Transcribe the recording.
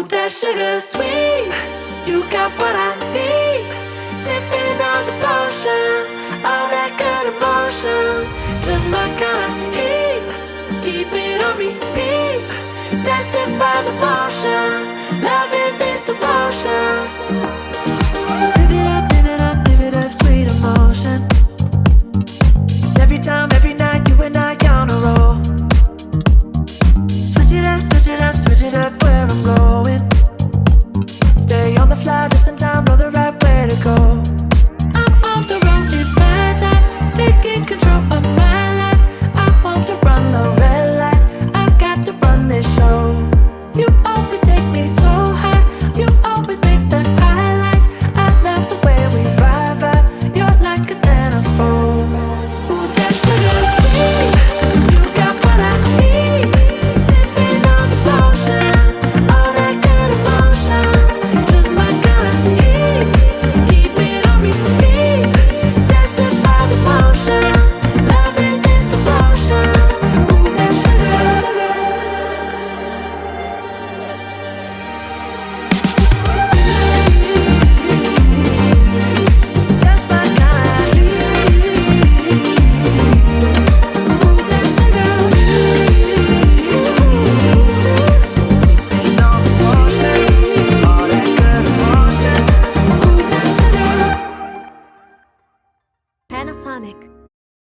that sugar sweet. You got what I need. Sipping on the potion, all that good emotion. Just my kind of heat. Keep it on repeat. Destined by the motion. Loving this devotion. Live it up, live it up, live it up, sweet emotion. Every time, every night, you and I on a roll. Switch it up, switch it up, switch it up where I'm going. Stay on the fly just in time, know the right way to go. I'm on the road, it's my time, taking control of my life. I want to run the red lights, I've got to run this show. You always take me so